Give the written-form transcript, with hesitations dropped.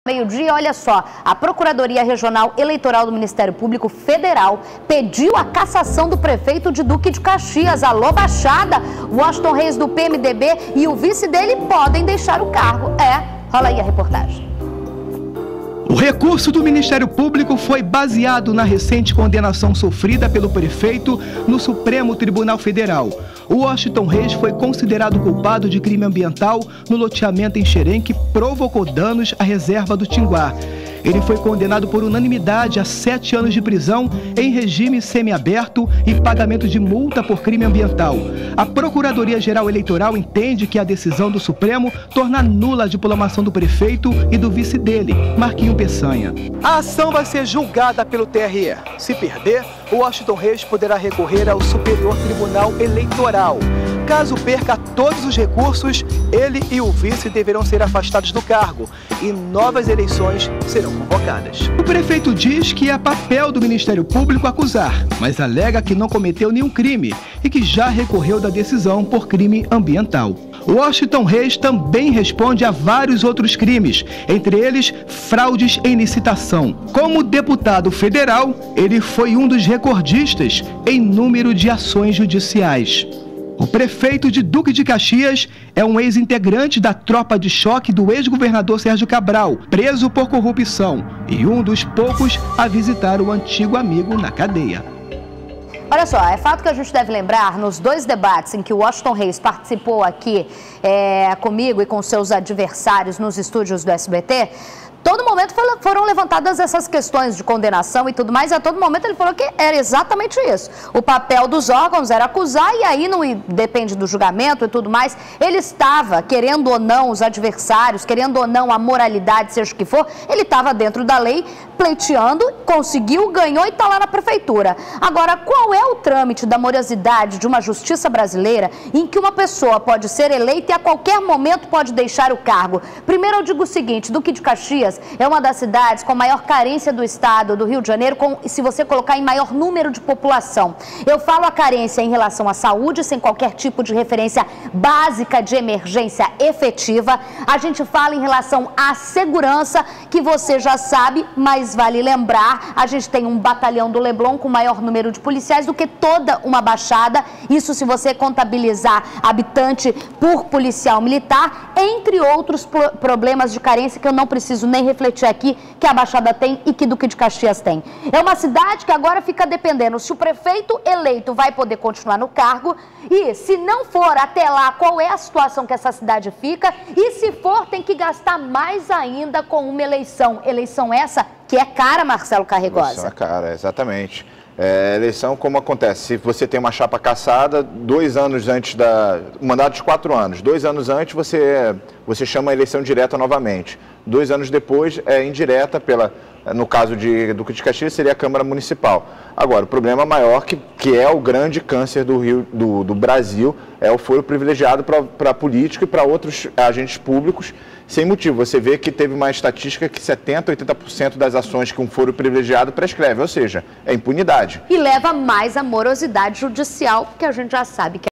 Meio-dia, olha só, a Procuradoria Regional Eleitoral do Ministério Público Federal pediu a cassação do prefeito de Duque de Caxias. Alô, Baixada, Washington Reis do PMDB e o vice dele podem deixar o cargo. Rola aí a reportagem. O recurso do Ministério Público foi baseado na recente condenação sofrida pelo prefeito no Supremo Tribunal Federal. O Washington Reis foi considerado culpado de crime ambiental no loteamento em Xerém que provocou danos à reserva do Tinguá. Ele foi condenado por unanimidade a 7 anos de prisão em regime semiaberto e pagamento de multa por crime ambiental. A Procuradoria-Geral Eleitoral entende que a decisão do Supremo torna nula a diplomação do prefeito e do vice dele, Marquinho Peçanha. A ação vai ser julgada pelo TRE. Se perder, o Washington Reis poderá recorrer ao Superior Tribunal Eleitoral. Caso perca todos os recursos, ele e o vice deverão ser afastados do cargo e novas eleições serão convocadas. O prefeito diz que é papel do Ministério Público acusar, mas alega que não cometeu nenhum crime e que já recorreu da decisão por crime ambiental. O Washington Reis também responde a vários outros crimes, entre eles fraudes em licitação. Como deputado federal, ele foi um dos recordistas em número de ações judiciais. O prefeito de Duque de Caxias é um ex-integrante da tropa de choque do ex-governador Sérgio Cabral, preso por corrupção, e um dos poucos a visitar o antigo amigo na cadeia. Olha só, é fato que a gente deve lembrar, nos 2 debates em que o Washington Reis participou aqui comigo e com seus adversários nos estúdios do SBT, todo momento foram levantadas essas questões de condenação e tudo mais, e a todo momento ele falou que era exatamente isso. O papel dos órgãos era acusar e aí não depende do julgamento e tudo mais. Ele estava, querendo ou não, os adversários, querendo ou não a moralidade, seja o que for, ele estava dentro da lei, pleiteando, conseguiu, ganhou e está lá na prefeitura. Agora, qual é o trâmite da morosidade de uma justiça brasileira em que uma pessoa pode ser eleita e a qualquer momento pode deixar o cargo? Primeiro eu digo o seguinte, Duque de Caxias é uma das cidades com maior carência do estado do Rio de Janeiro, se você colocar em maior número de população. Eu falo a carência em relação à saúde, sem qualquer tipo de referência básica de emergência efetiva. A gente fala em relação à segurança, que você já sabe, mas vale lembrar, a gente tem um batalhão do Leblon com maior número de policiais do que toda uma baixada. Isso se você contabilizar habitante por policial militar, entre outros problemas de carência que eu não preciso nem refletir aqui, que a Baixada tem e que Duque de Caxias tem. É uma cidade que agora fica dependendo se o prefeito eleito vai poder continuar no cargo e, se não for até lá, qual é a situação que essa cidade fica e, se for, tem que gastar mais ainda com uma eleição. Eleição essa que é cara, Marcelo Carregosa. Eleição é cara, exatamente. Eleição, como acontece, se você tem uma chapa cassada, 2 anos antes um mandato de 4 anos, 2 anos antes você chama a eleição direta novamente. 2 anos depois é indireta, no caso de Duque de Caxias, seria a Câmara Municipal. Agora, o problema maior, que é o grande câncer do Brasil, é o foro privilegiado para político e para outros agentes públicos, sem motivo. Você vê que teve uma estatística que 70%, 80% das ações que um foro privilegiado prescreve, ou seja, é impunidade. E leva mais a morosidade judicial, que a gente já sabe que